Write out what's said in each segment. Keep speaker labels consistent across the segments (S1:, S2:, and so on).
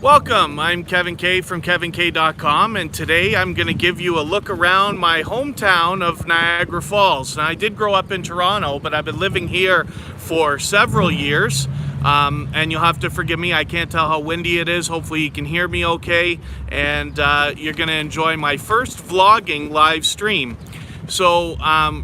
S1: Welcome, I'm Kevin Kaye from KevinKaye.com, and today I'm going to give you a look around my hometown of Niagara Falls. Now, I did grow up in Toronto, but I've been living here for several years, and you'll have to forgive me, I can't tell how windy it is. Hopefully you can hear me okay, and you're going to enjoy my first vlogging live stream. So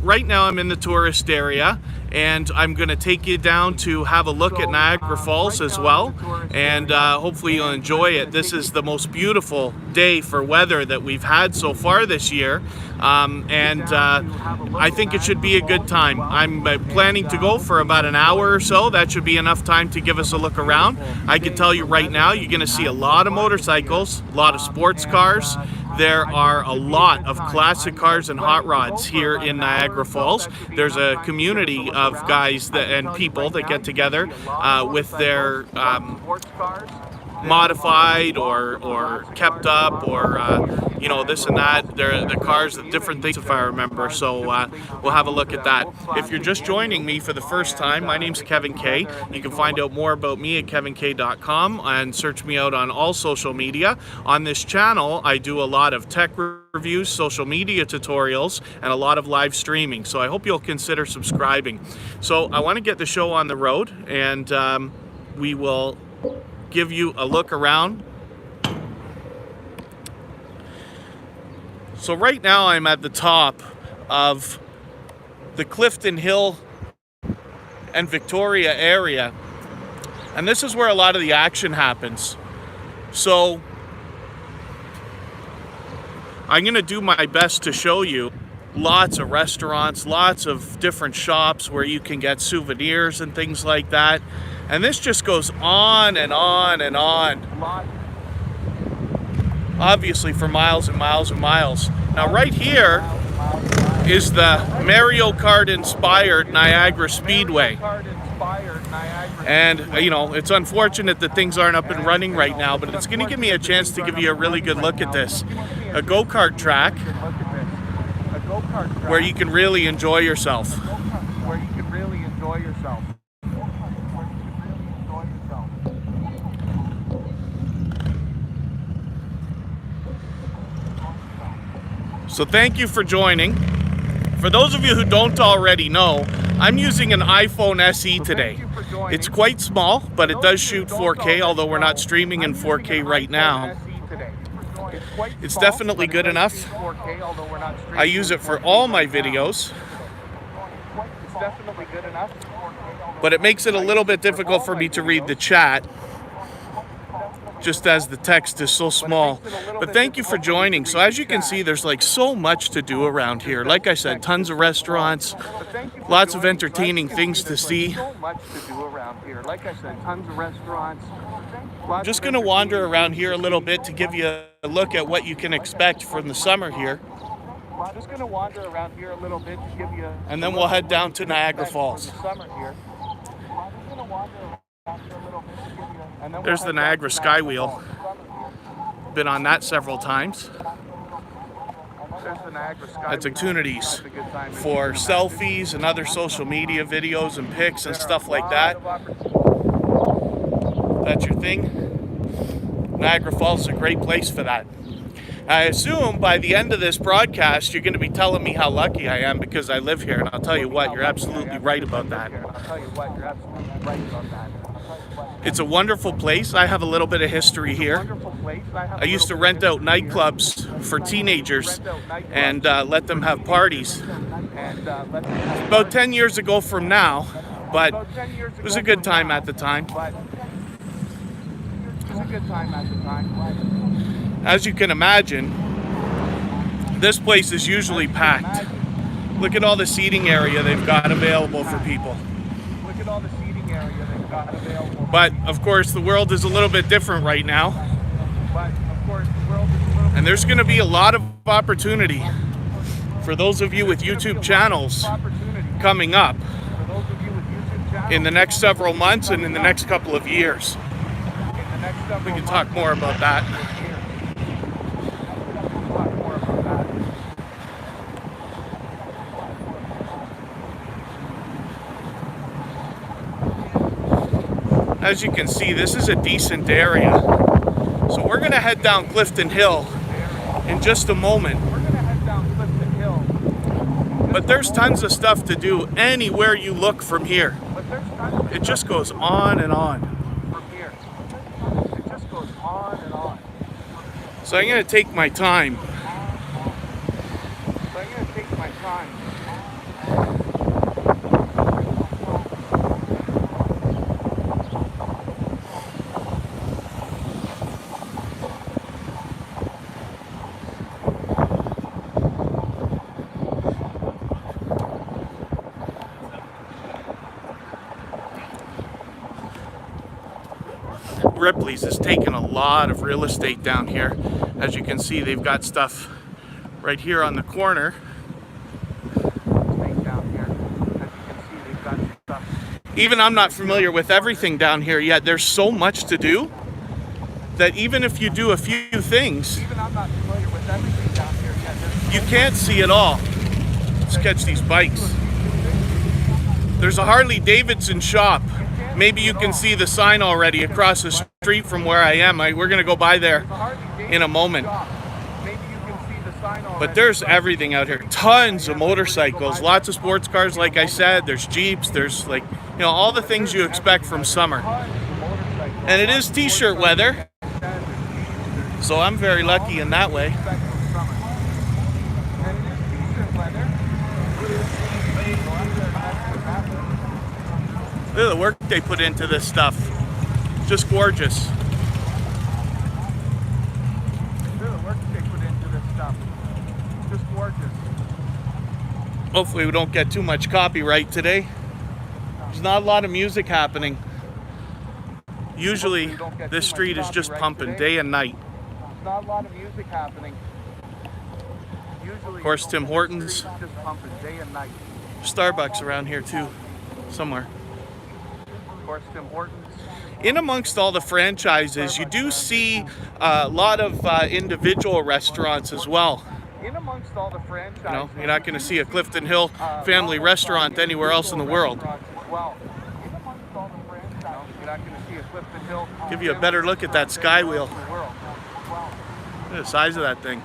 S1: right now I'm in the tourist area, and I'm going to take you down to have a look at Niagara Falls as well, and hopefully you'll enjoy it. This is the most beautiful day for weather that we've had so far this year, and I think it should be a good time. I'm planning to go for about an hour or so. That should be enough time to give us a look around. I can tell you right now, you're going to see a lot of motorcycles, a lot of sports cars. There are a lot of classic cars and hot rods here in Niagara Falls. There's a community of guys and people that get together with their modified or kept up or you know, this and that. The cars, different things, if I remember. So we'll have a look at that. If you're just joining me for the first time, my name's Kevin Kaye. You can find out more about me at KevinKaye.com and search me out on all social media. On this channel, I do a lot of tech reviews, social media tutorials, and a lot of live streaming. So I hope you'll consider subscribing. So I want to get the show on the road, and we will give you a look around. So right now I'm at the top of the Clifton Hill and Victoria area, and this is where a lot of the action happens. So I'm going to do my best to show you lots of restaurants, lots of different shops where you can get souvenirs and things like that. And this just goes on and on and on, obviously for miles and miles and miles. Now right here is the Mario Kart inspired Niagara Speedway. And you know, it's unfortunate that things aren't up and running right now, but it's going to give me a chance to give you a really good look at this. A go-kart track where you can really enjoy yourself. So thank you for joining. For those of you who don't already know, I'm using an iPhone SE today. It's quite small, but it does shoot 4K, although we're not streaming in 4K right now. It's definitely good enough. I use it for all my videos, but it makes it a little bit difficult for me to read the chat, just as the text is so small. But thank you for joining. So as you can see, there's like so much to do around here. Like I said, tons of restaurants, lots of entertaining things to see. I'm just going to wander around here a little bit to give you a look at what you can expect from the summer here. And then we'll head down to Niagara Falls. There's the Niagara Skywheel. Been on that several times. That's opportunities for selfies and other social media videos and pics and stuff like that. That's your thing. Niagara Falls is a great place for that. I assume by the end of this broadcast, you're going to be telling me how lucky I am because I live here, and I'll tell you what, you're absolutely right about that. It's a wonderful place. I have a little bit of history here. I used to rent out nightclubs for teenagers and let them have parties. About 10 years ago from now, but it was a good time at the time. As you can imagine, this place is usually packed. Look at all the seating area they've got available for people. But of course, the world is a little bit different right now. And there's going to be a lot of opportunity for those of you with YouTube channels coming up in the next several months and in the next couple of years. We can talk more about that. As you can see, this is a decent area. So we're gonna head down Clifton Hill in just a moment. But there's tons of stuff to do anywhere you look from here. It just goes on and on. So I'm gonna take my time. Ripley's has taken a lot of real estate down here. As you can see, they've got stuff right here on the corner. Even I'm not familiar with everything down here yet. There's so much to do that even if you do a few things, you can't see it all. Let's catch these bikes. There's a Harley Davidson shop. Maybe you can see the sign already across the street from where I am. We're gonna go by there in a moment. But there's everything out here. Tons of motorcycles, lots of sports cars, like I said. There's Jeeps, there's like, you know, all the things you expect from summer. And it is t-shirt weather, so I'm very lucky in that way. Look at the work they put into this stuff. Just gorgeous. Hopefully we don't get too much copyright today. There's not a lot of music happening. Usually this street is just pumping day and night.
S2: Not a lot of music happening.
S1: Of course, Tim Hortons. Starbucks around here too, somewhere.
S2: Of course, Tim Hortons.
S1: In amongst all the franchises, you do see a lot of individual restaurants as well.
S2: In amongst all the franchises,
S1: you know, you're not going to see a Clifton Hill family restaurant anywhere else in the world. Give you a better look at that sky wheel. Look at the size of that thing.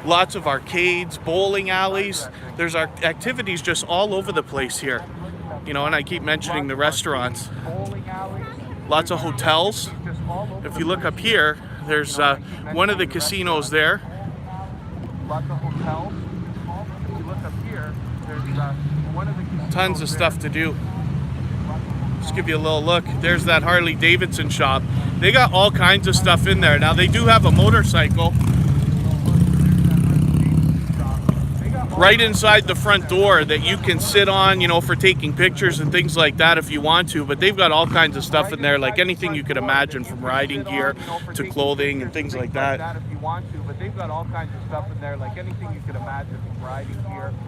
S1: Lots of arcades, bowling alleys. There's activities just all over the place here. You know, and I keep mentioning the restaurants. Lots of hotels. If you look up here, there's one of the casinos there. Tons of stuff to do. Just give you a little look. There's that Harley Davidson shop. They got all kinds of stuff in there. Now they do have a motorcycle right inside the front door that you can sit on, you know, for taking pictures and things like that if you want to. But they've got all kinds of stuff in there, like anything you could imagine, from riding gear to clothing and things like that.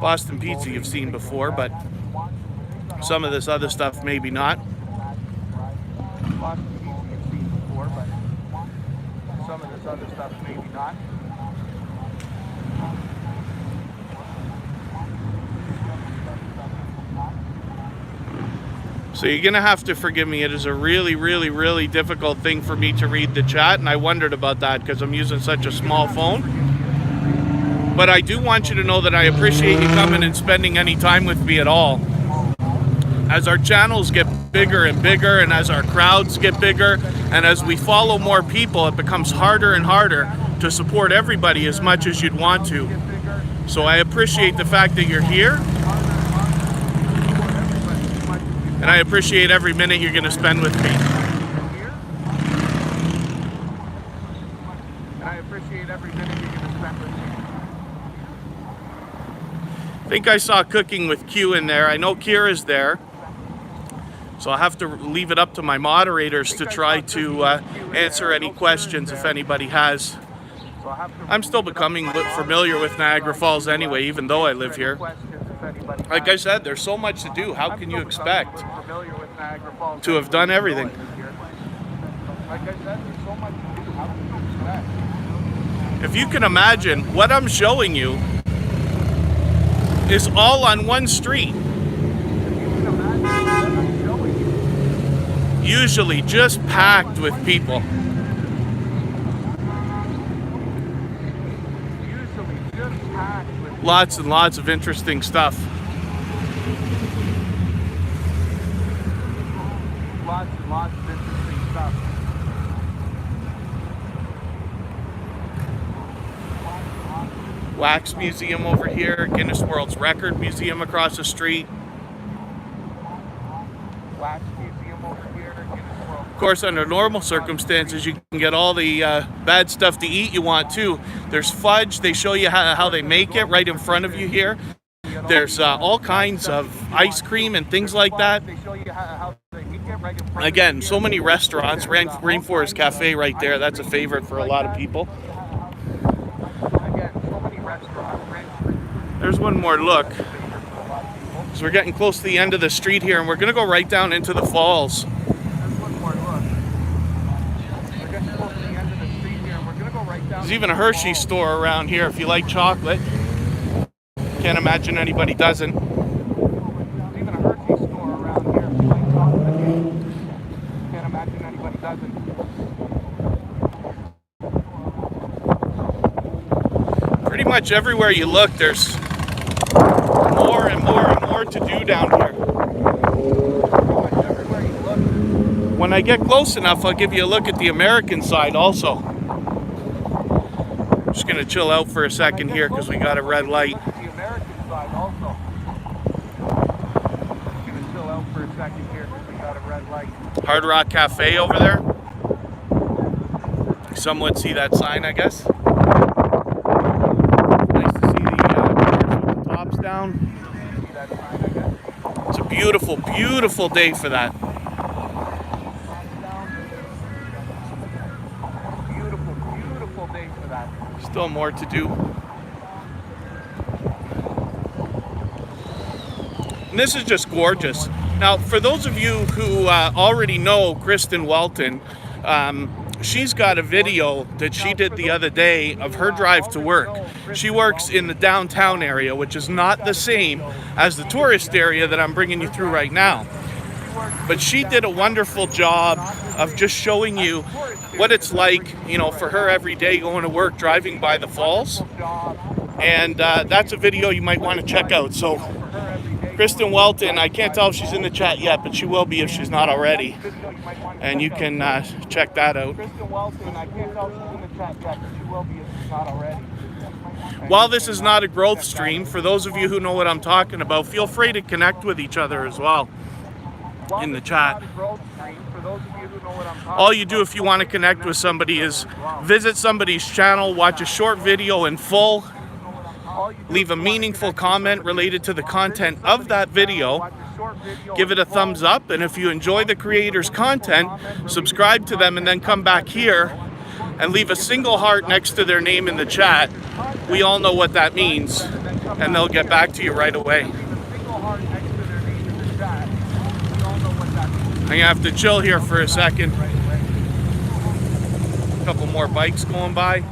S1: Boston Pizza you've seen before, but some of this other stuff maybe not. So you're gonna have to forgive me. It is a really difficult thing for me to read the chat, and I wondered about that because I'm using such a small phone. But I do want you to know that I appreciate you coming and spending any time with me at all. As our channels get bigger and bigger, and as our crowds get bigger, and as we follow more people, it becomes harder and harder to support everybody as much as you'd want to. So I appreciate the fact that you're here, and I appreciate every minute you're going to spend with me. I think I saw Cooking with Q in there. I know Kira's there. So I'll have to leave it up to my moderators to try to answer any questions if anybody has. I'm still becoming familiar with Niagara Falls anyway, even though I live here. Like I said, there's so much to do. How can you expect to have done everything? If you can imagine, what I'm showing you is all on one street. usually just packed with people.
S2: Usually just packed with
S1: Lots and lots of interesting stuff.
S2: lots and lots of interesting stuff.
S1: Wax Museum over here, Guinness World Record Museum across the street.
S2: Wax Museum over here. Guinness World.
S1: Of course, under normal circumstances, you can get all the bad stuff to eat you want too. There's fudge. They show you how they make it right in front of you here. There's all kinds of ice cream and things like that.
S2: They show you how they make it right in front
S1: Again, so many restaurants. Rainforest Cafe right there. That's a favorite for a lot of people.
S2: Again, so many restaurants.
S1: There's one more look. So we're getting close to the end of the street here, and we're going to go right down into the falls.
S2: There's one more look. We're getting close to the end of the street here, and we're going to go right down.
S1: There's even a Hershey store around here if you like chocolate. Can't imagine anybody doesn't.
S2: There's even a Hershey store around here. If you like chocolate. Can't imagine anybody doesn't.
S1: Pretty much everywhere you look, there's more and more and more to do down here.
S2: Everywhere you look.
S1: When I get close enough, I'll give you a look at the American side also. Just gonna chill out for a second here because we got a red light.
S2: Look at the American side also. Just gonna chill out for a second here because we got a red light.
S1: Hard Rock Cafe over there. Some would see that sign, I guess. Nice to see the tops down.
S2: See that sign, I guess?
S1: It's a beautiful, beautiful day for that.
S2: Beautiful, beautiful day for that.
S1: Still more to do. And this is just gorgeous. Now, for those of you who already know Kristen Welton, she's got a video that she did the other day of her drive to work. She works in the downtown area, which is not the same as the tourist area that I'm bringing you through right now. But she did a wonderful job of just showing you what it's like, you know, for her every day going to work, driving by the falls. And that's a video you might want to check out. So Kristen Welton, I can't tell if she's in the chat yet, but she will be if she's not already. And you can check that out.
S2: Kristen Welton, I can't tell if she's in the chat yet, but she will be if she's not already.
S1: While this is not a growth stream, for those of you who know what I'm talking about, feel free to connect with each other as well in the chat. All you do if you want to connect with somebody is visit somebody's channel, watch a short video in full, leave a meaningful comment related to the content of that video, give it a thumbs up, and if you enjoy the creator's content, subscribe to them and then come back here and leave a single heart next to their name in the chat. We all know what that means, and they'll get back to you right away. I'm gonna have to chill here for a second. A couple more bikes going by.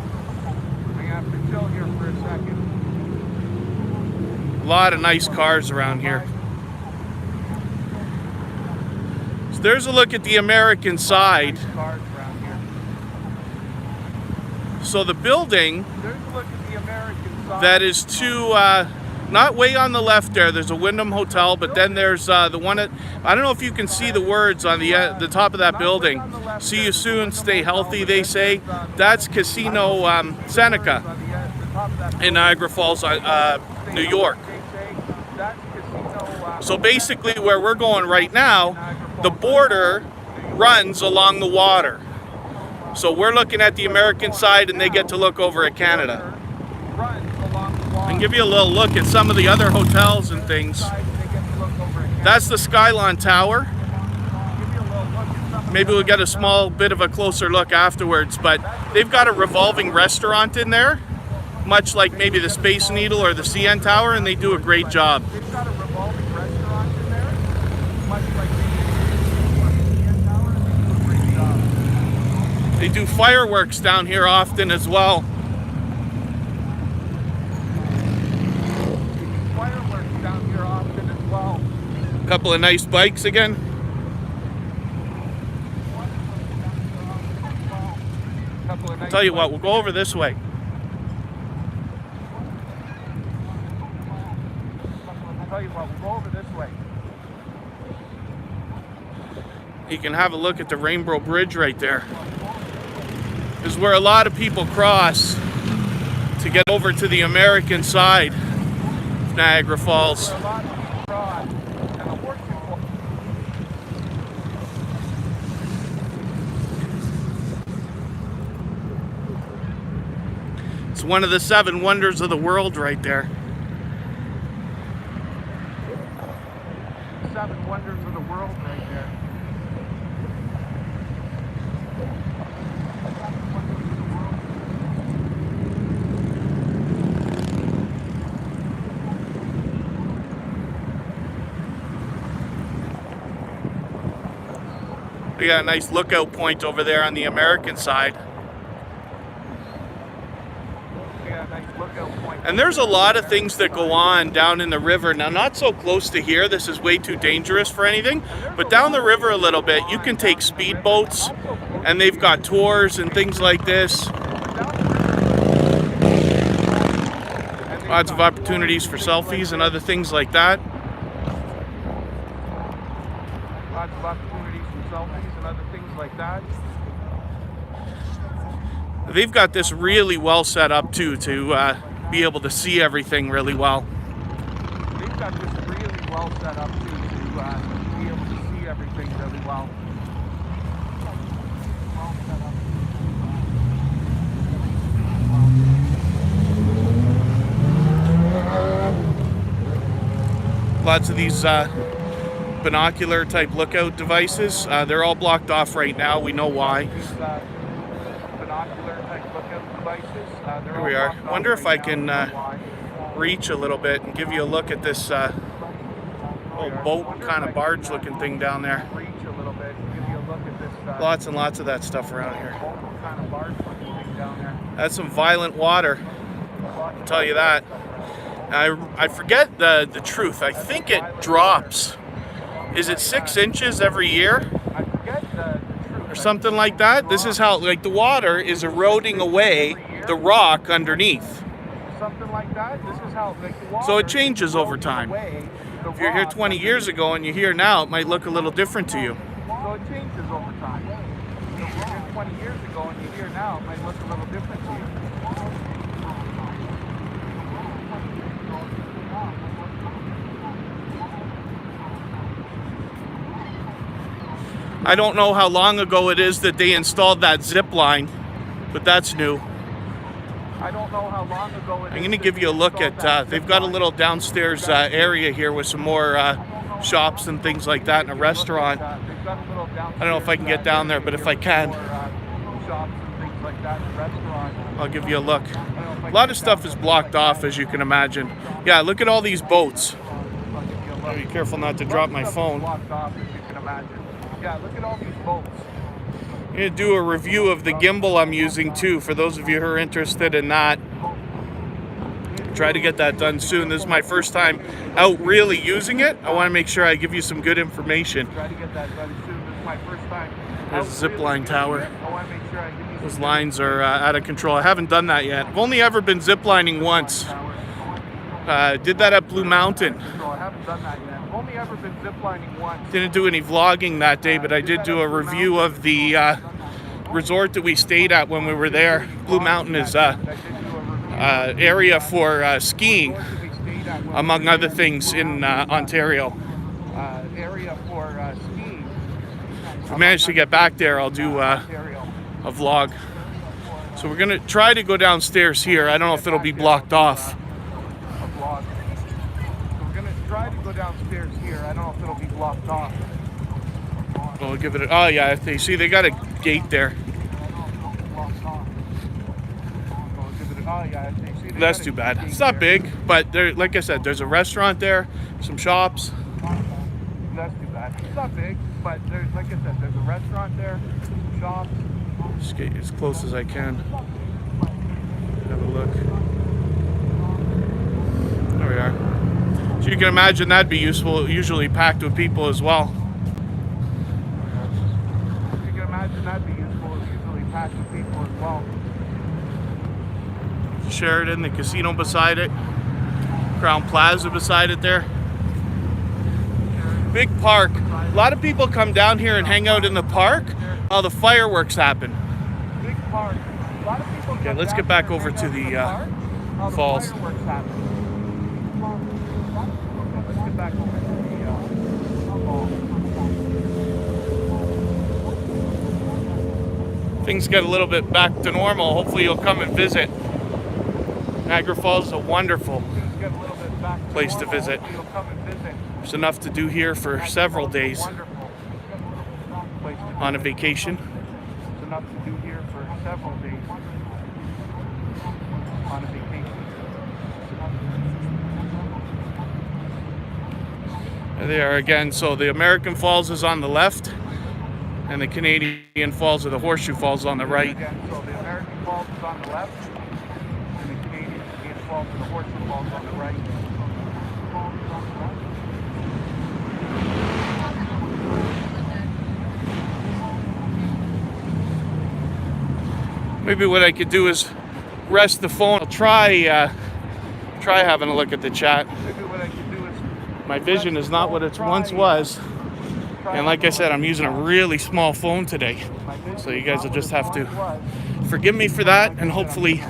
S1: A lot of nice cars around here. So there's a look at the American side. So the building that is to not way on the left there, there's a Wyndham Hotel, but then there's the one at, I don't know if you can see the words on the top of that building. See you soon, stay healthy, they say. That's Casino Seneca in Niagara Falls, New York. So basically where we're going right now, the border runs along the water. So we're looking at the American side and they get to look over at Canada. And give you a little look at some of the other hotels and things. That's the Skylon Tower. Maybe we'll get a small bit of a closer look afterwards, but they've got a revolving restaurant in there, much like maybe the Space Needle or the CN Tower, and they do a great job. They do fireworks down here often as well. A couple of nice bikes again.
S2: Couple of nice
S1: Tell you what,
S2: lights.
S1: we'll go over this way.
S2: Tell you what, we'll go over this way.
S1: You can have a look at the Rainbow Bridge right there. This is where a lot of people cross to get over to the American side of Niagara Falls.
S2: Where a lot of people cross, and the horse can walk.
S1: It's one of the 7 wonders of the world right there.
S2: 7 wonders of the world right there.
S1: We got a nice lookout point over there on the American side.
S2: We got a nice lookout point.
S1: And there's a lot of things that go on down in the river. Now, not so close to here. This is way too dangerous for anything. But down the river a little bit, you can take speedboats, and they've got tours and things like this. Lots of opportunities for selfies and other things like that.
S2: Lots of opportunities for selfies and other things like that.
S1: They've got this really well set up too to be able to see everything really well.
S2: They've got this really well set up too to be able to see everything really well.
S1: Lots of these binocular type lookout devices. They're all blocked off right now. We know why.
S2: These binocular type lookout devices.
S1: Here we are. Wonder if I can reach a little bit and give you a look at this old boat kind of barge looking thing down there.
S2: Reach a little bit. Give you a look at this.
S1: Lots and lots of that stuff around here.
S2: Boat kind of barge looking thing down there.
S1: That's some violent water, I'll tell you that. I forget the truth. I think it drops. Is it 6 inches every year?
S2: I forget the truth.
S1: Or something like that? This is how, like, the water is eroding away the rock underneath.
S2: Something like that. This is how, like, the water
S1: So it changes over time.
S2: away the
S1: If you're here
S2: rock
S1: 20 years ago and you're here now, it might look a little different to you.
S2: So it changes over time. So if you're here 20 years ago and you're here now, it might look a little different to you.
S1: I don't know how long ago it is that they installed that zip line, but that's new.
S2: I don't know how long ago it
S1: I'm going to give you a look at, they've got a little downstairs area here with some more shops and things like that and a restaurant. I don't know if I can get down there, but if I can, I'll give you a look. A lot of stuff is blocked off, as you can imagine. Yeah, look at all these boats. Be careful not to drop my phone.
S2: Yeah, look at all these boats.
S1: I'm going to do a review of the gimbal I'm using too, for those of you who are interested in that. Try to get that done soon. This is my first time out really using it. I want to make sure I give you some good information.
S2: Try to get that done soon. This is my first time.
S1: There's a zip line tower.
S2: I want to make sure I give you
S1: Those lines are out of control. I haven't done that yet. I've only ever been ziplining once. Did that at Blue Mountain.
S2: I haven't done that yet. I've only ever been ziplining once.
S1: Didn't do any vlogging that day, but I did do a review of the resort that we stayed at when we were there. Blue Mountain is area for skiing, among other things, in Ontario.
S2: Area for skiing.
S1: If I manage to get back there, I'll do a vlog. So we're gonna try to go downstairs here. I don't know if it'll be blocked off.
S2: A vlog. So we're gonna try to go downstairs here. I don't know if it'll be blocked off.
S1: We'll give it a, oh yeah, they see they got a gate there. That's too bad. It's not big, but there, like I said, there's a restaurant there, some shops.
S2: That's too bad. It's not big, but there's, like I said, there's a restaurant there, some shops.
S1: Just get as close as I can. Have a look. There we are. So you can imagine that'd be useful, usually packed with people as well.
S2: You can imagine that'd be useful, usually fantastic people as well.
S1: Sheridan, the casino beside it, Crown Plaza beside it there. Big park. A lot of people come down here and hang out in the park while the fireworks happen.
S2: Big park. A lot of people
S1: Okay, let's get back over to the falls.
S2: Let's get back over to the falls.
S1: Things get a little bit back to normal. Hopefully you'll come and visit. Niagara Falls is a wonderful place to visit. There's enough to do here for several days on a vacation.
S2: There's enough to do here for several days on a vacation.
S1: There they are again. So the American Falls is on the left, and the Canadian Falls or the Horseshoe Falls on the right.
S2: So the American Falls is on the left, and the Canadian Falls and the Horseshoe Falls on the right.
S1: Maybe what I could do is rest the phone. I'll try having a look at the chat.
S2: Maybe what I could do is
S1: My vision is not what it once was. And like I said, I'm using a really small phone today. So you guys will just have to forgive me for that, and hopefully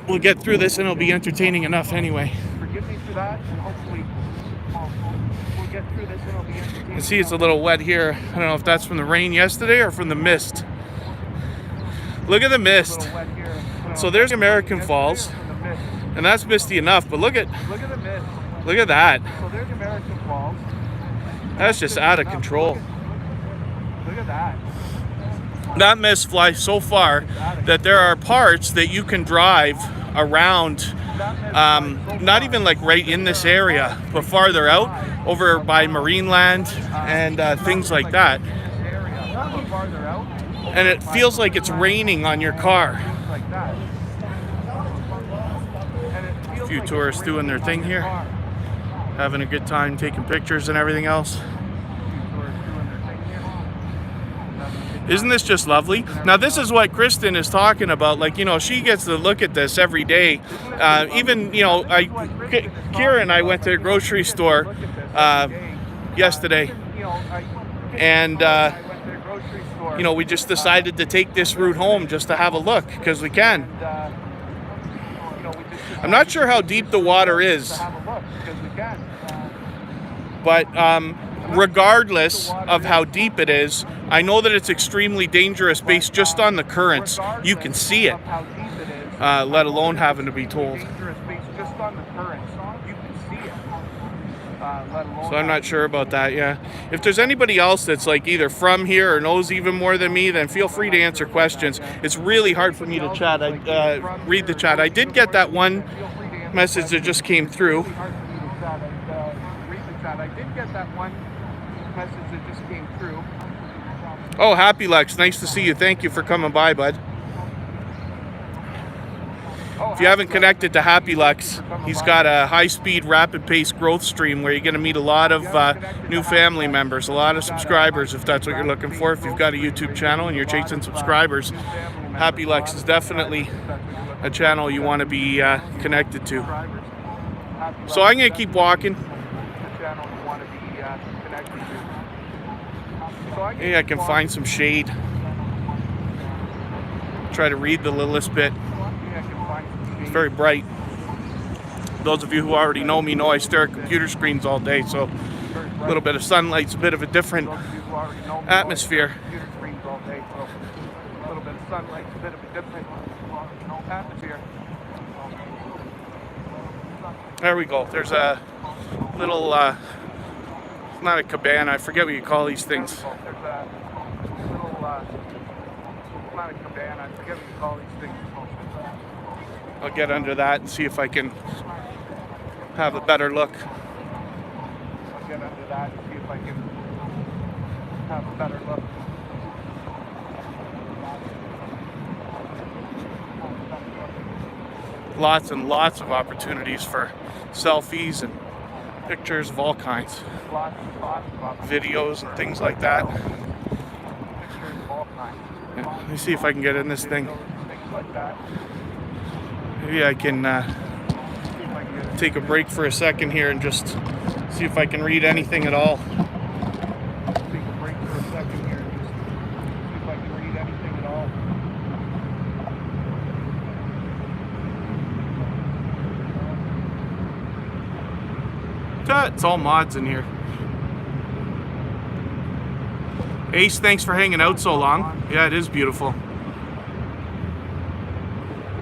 S1: we'll get through this and it'll be entertaining enough anyway.
S2: Forgive me for that, and hopefully we'll get through this and it'll be entertaining.
S1: You can see it's a little wet here. I don't know if that's from the rain yesterday or from the mist. Look at the mist. So there's American Falls, and that's misty enough, but look at
S2: the mist.
S1: look at that.
S2: So there's American Falls.
S1: That's just out of control.
S2: Look at that.
S1: That mist flies so far that there are parts that you can drive around, not even like right in this area, but farther out, over by Marineland and things like that. And it feels like it's raining on your car. A few tourists doing their thing here, having a good time, taking pictures and everything else. Isn't this just lovely? Now this is what Kristen is talking about. Like, you know, she gets to look at this every day. Even, you know, Kira and I went to the grocery store yesterday, and you know, we just decided to take this route home just to have a look because we can. I'm not sure how deep the water is, but regardless of how deep it is, I know that it's extremely dangerous based just on the currents. You can see it, let alone having to be told. So I'm not sure about that, yeah. If there's anybody else that's like either from here or knows even more than me, then feel free to answer questions. It's really hard for me to chat. Read the chat. I did get that one message that just came through.
S2: I did get that one message that just came through.
S1: Oh, Happy Lex, nice to see you. Thank you for coming by, bud. If you haven't connected to Happy Lex, he's got a high-speed, rapid-paced growth stream where you're going to meet a lot of new family members, a lot of subscribers, if that's what you're looking for. If you've got a YouTube channel and you're chasing subscribers, Happy Lex is definitely a channel you want to be connected to. So I'm going to keep walking. Maybe I can find some shade. Try to read the littlest bit. It's very bright. Those of you who already know me know I stare at computer screens all day, so a little bit of sunlight's a bit of a different atmosphere. There we go. There's a little, not a cabana, I forget what you call these things. I'll get under that and see if I can have a better look. Lots and lots of opportunities for selfies and pictures of all kinds. Videos and things like that. Let me see if I can get in this thing.
S2: Things like that.
S1: Maybe I can take a break for a second here and just see if I can read anything at all.
S2: Take a break for a second here and just see if I can read anything at all.
S1: It's all mods in here. Ace, thanks for hanging out so long. Yeah, it is beautiful.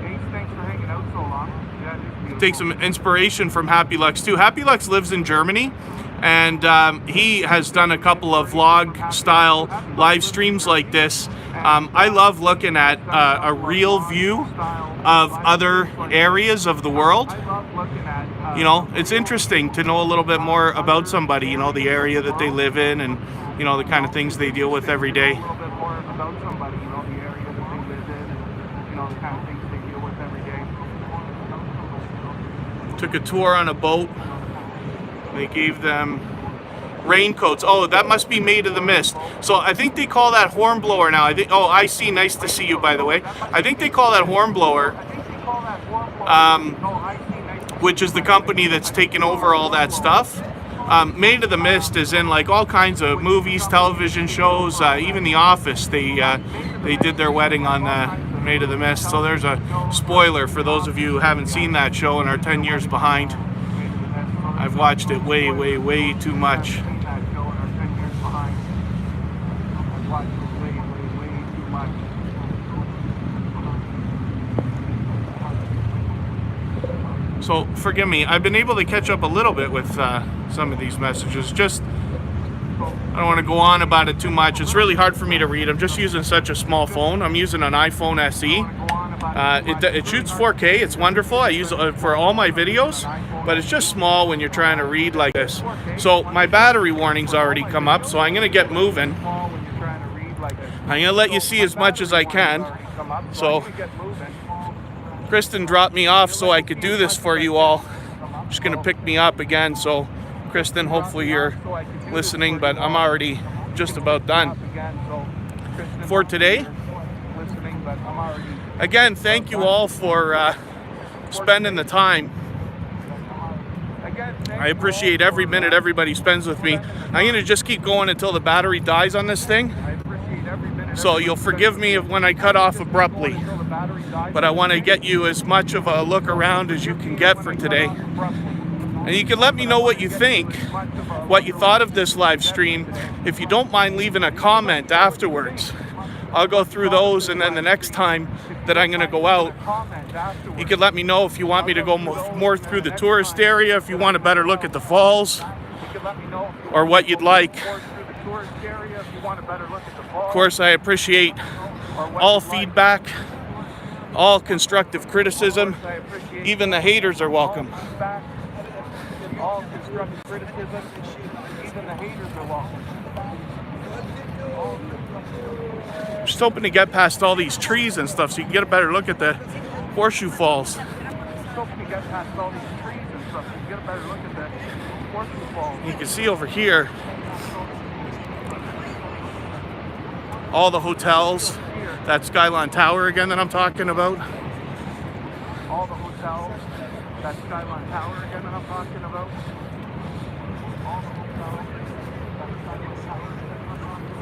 S2: Ace, thanks for hanging out so long. Yeah, it is beautiful.
S1: Take some inspiration from Happy Lux too. Happy Lux lives in Germany, and he has done a couple of vlog style live streams like this. I love looking at a real view of other areas of the world. You know, it's interesting to know a little bit more about somebody, you know, the area that they live in, and you know, the kind of things they deal with every day.
S2: A little bit more about somebody, you know, the area that they live in, and you know, the kind of things they deal with every day.
S1: Took a tour on a boat. They gave them raincoats. Oh, that must be Made of the Mist. So I think they call that hornblower now. I think. Oh, I see. Nice to see you, by the way. I think they call that hornblower, which is the company that's taken over all that stuff. Made of the Mist is in like all kinds of movies, television shows, even The Office. They did their wedding on Made of the Mist. So there's a spoiler for those of you who haven't seen that show and are 10 years behind. I've watched it way, way, way too much. So forgive me, I've been able to catch up a little bit with some of these messages. Just, I don't want to go on about it too much. It's really hard for me to read. I'm just using such a small phone. I'm using an iPhone SE. It shoots 4K. It's wonderful. I use it for all my videos, but it's just small when you're trying to read like this. So my battery warning's already come up, so I'm going to get moving. I'm going to let you see as much as I can. So Kristen dropped me off so I could do this for you all. She's going to pick me up again. So Kristen, hopefully you're listening, but I'm already just about done for today. Again, thank you all for spending the time. I appreciate every minute everybody spends with me. I'm going to just keep going until the battery dies on this thing. So you'll forgive me when I cut off abruptly. But I want to get you as much of a look around as you can get for today. And you can let me know what you think, what you thought of this live stream. If you don't mind leaving a comment afterwards, I'll go through those, and then the next time that I'm going to go out, you can let me know if you want me to go more through the tourist area, if you want a better look at the falls, or what you'd like. Of course, I appreciate all feedback, all constructive criticism. Even the haters are welcome.
S2: All constructive criticism, even the haters are welcome.
S1: Just hoping to get past all these trees and stuff so you can get a better look at the Horseshoe Falls. You can see over here all the hotels, that Skyline Tower again that I'm talking about.
S2: All the hotels, that Skyline Tower again that I'm talking about. All the hotels, that Skyline Tower again that I'm talking about.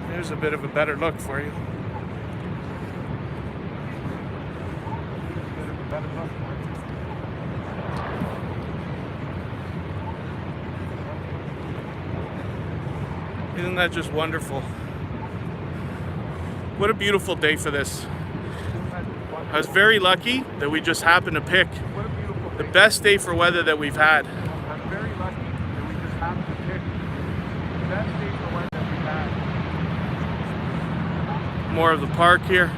S1: There's a bit of a better look for you. Isn't that just wonderful? What a beautiful day for this. I was very lucky that we just happened to pick the best day for weather that we've had. More of the park here.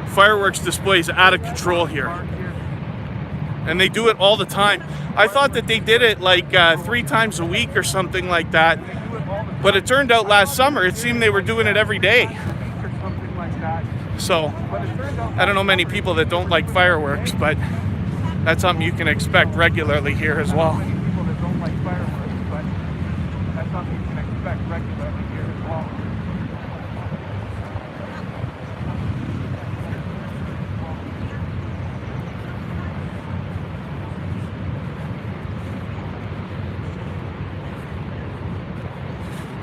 S1: Fireworks display is out of control here. And they do it all the time. I thought that they did it like 3 times a week or something like that. But it turned out last summer, it seemed they were doing it every day. So, I don't know many people that don't like fireworks, but that's something you can expect regularly here as well.
S2: Many people that don't like fireworks, but that's something you can expect regularly here as well.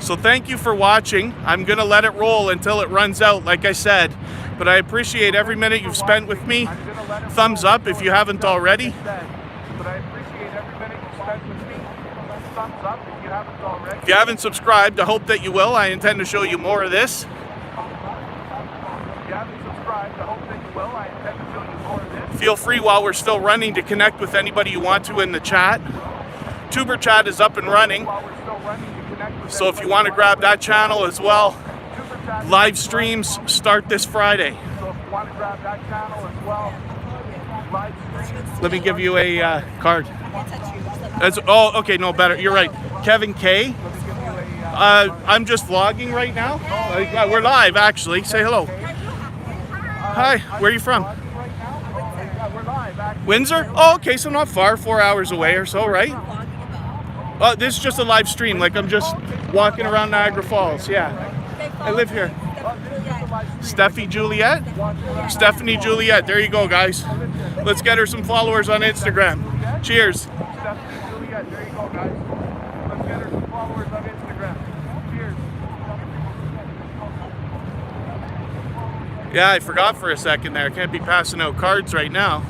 S1: So thank you for watching. I'm gonna let it roll until it runs out, like I said. But I appreciate every minute you've spent with me. Thumbs up if you haven't already.
S2: But I appreciate every minute you spent with me. Thumbs up if you haven't already.
S1: If you haven't subscribed, I hope that you will. I intend to show you more of this.
S2: If you haven't subscribed, I hope that you will. I intend to show you more of this.
S1: Feel free while we're still running to connect with anybody you want to in the chat. Tuber chat is up and running.
S2: While we're still running to connect with
S1: So if you want to grab that channel as well, live streams start this Friday.
S2: So if you want to grab that channel as well, live streams.
S1: Let me give you a card. Oh, okay, no, better. You're right. Kevin Kaye. I'm just vlogging right now. We're live, actually. Say hello. Hi, where are you from?
S2: We're live, actually.
S1: Windsor? Oh, okay, so not far, 4 hours away or so, right? This is just a live stream, like I'm just walking around Niagara Falls, yeah. I live here. Stephanie Juliet? Stephanie Juliet, there you go, guys. Let's get her some followers on Instagram. Cheers.
S2: Stephanie Juliet, there you go, guys. Let's get her some followers on Instagram. Cheers.
S1: Yeah, I forgot for a second there. I can't be passing out cards right now.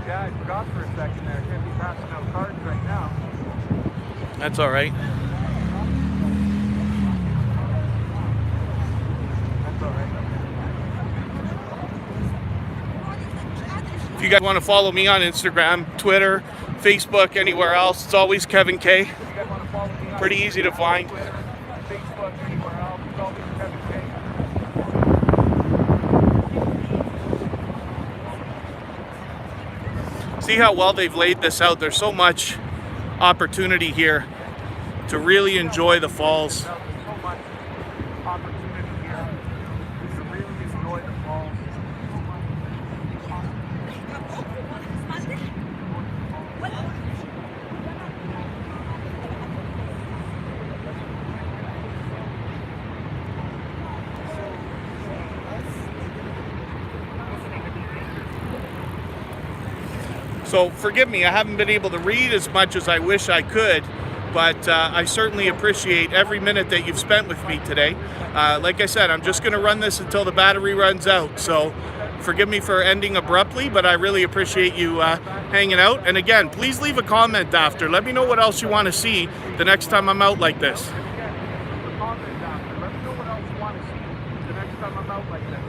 S2: Yeah, I forgot for a second there. I can't be passing out cards right now.
S1: That's all right.
S2: That's all right.
S1: If you guys want to follow me on Instagram, Twitter, Facebook, anywhere else, it's always Kevin Kaye.
S2: If you guys want to follow me on
S1: Pretty easy to find.
S2: Twitter, Facebook, anywhere else, it's always Kevin Kaye.
S1: See how well they've laid this out. There's so much opportunity here to really enjoy the falls.
S2: There's so much opportunity here to really enjoy the falls.
S1: So forgive me, I haven't been able to read as much as I wish I could, but I certainly appreciate every minute that you've spent with me today. Like I said, I'm just going to run this until the battery runs out, so forgive me for ending abruptly, but I really appreciate you hanging out. And again, please leave a comment after. Let me know what else you want to see the next time I'm out like this.
S2: Let me know what else you want to see the next time I'm out like this.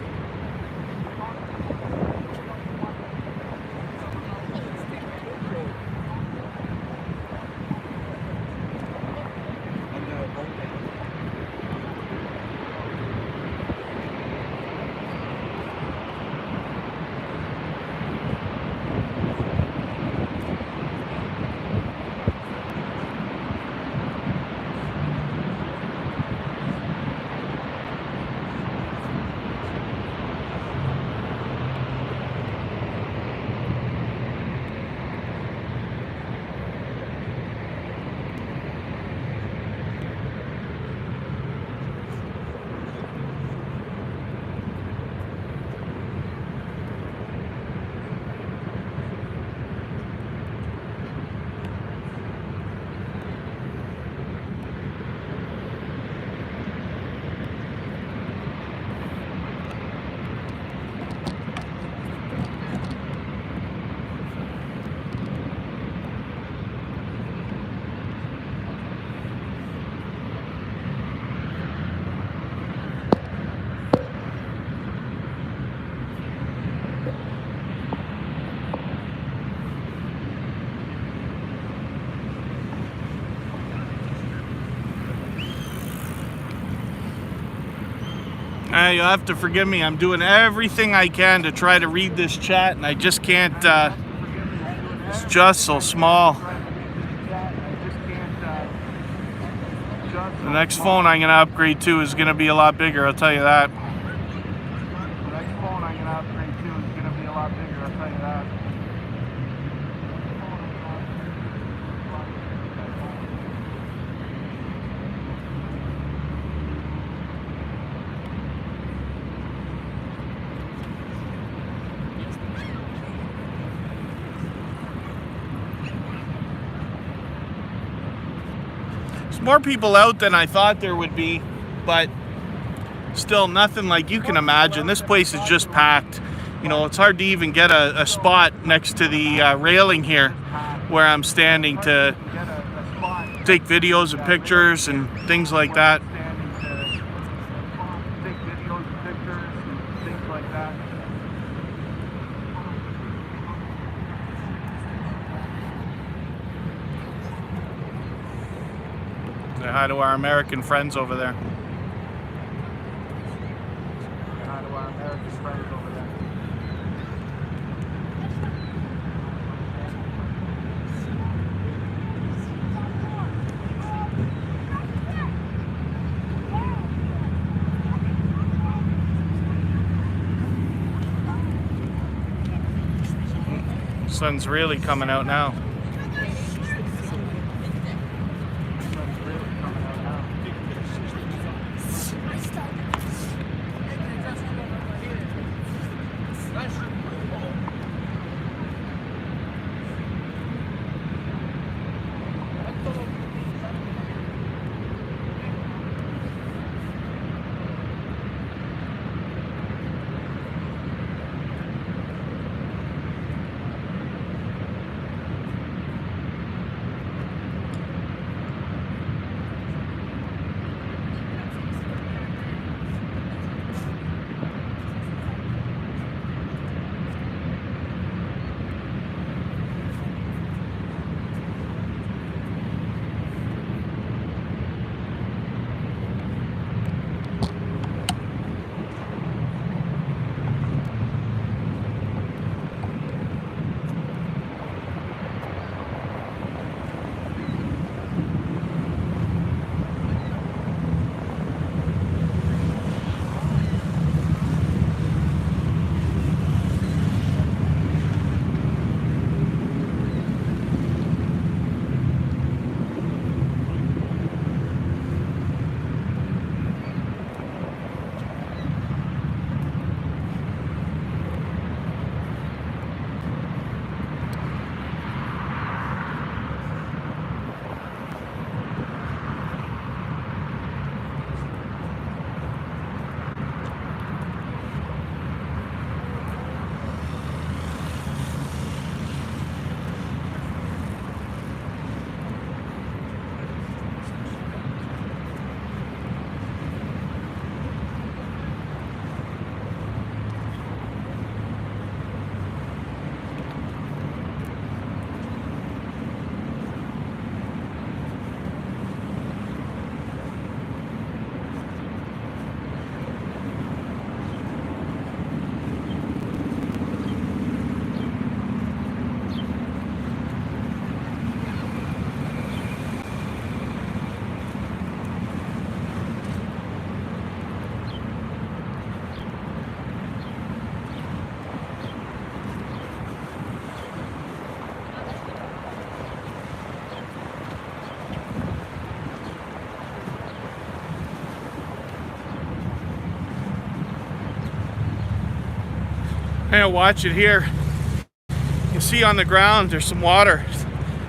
S1: You'll have to forgive me. I'm doing everything I can to try to read this chat, and I just can't. It's just so small. The next phone I'm going to upgrade to is going to be a lot bigger, I'll tell you that.
S2: The next phone I'm going to upgrade to is going to be a lot bigger, I'll tell you that.
S1: more people out than I thought there would be, but still nothing like you can imagine. This place is just packed. You know, it's hard to even get a spot next to the railing here where I'm standing to take videos and pictures and things like that. Say hi to our American friends over there.
S2: Hi to our American friends over there.
S1: Sun's really coming out now. Hey, watch it here. You can see on the ground there's some water.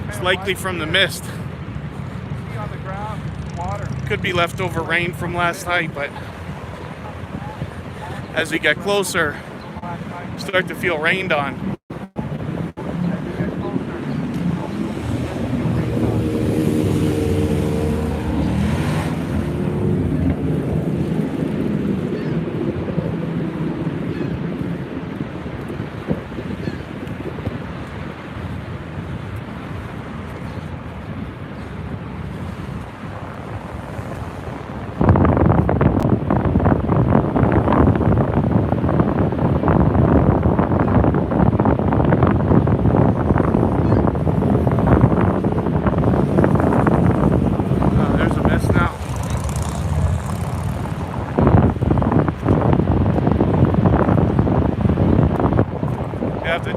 S1: It's likely from the mist.
S2: See on the ground, water.
S1: Could be leftover rain from last night, but as we get closer, start to feel rained on.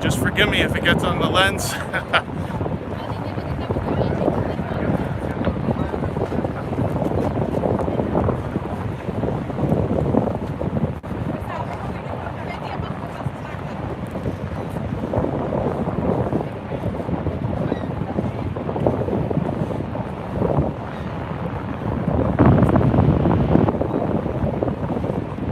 S1: Just forgive me if it gets on the lens.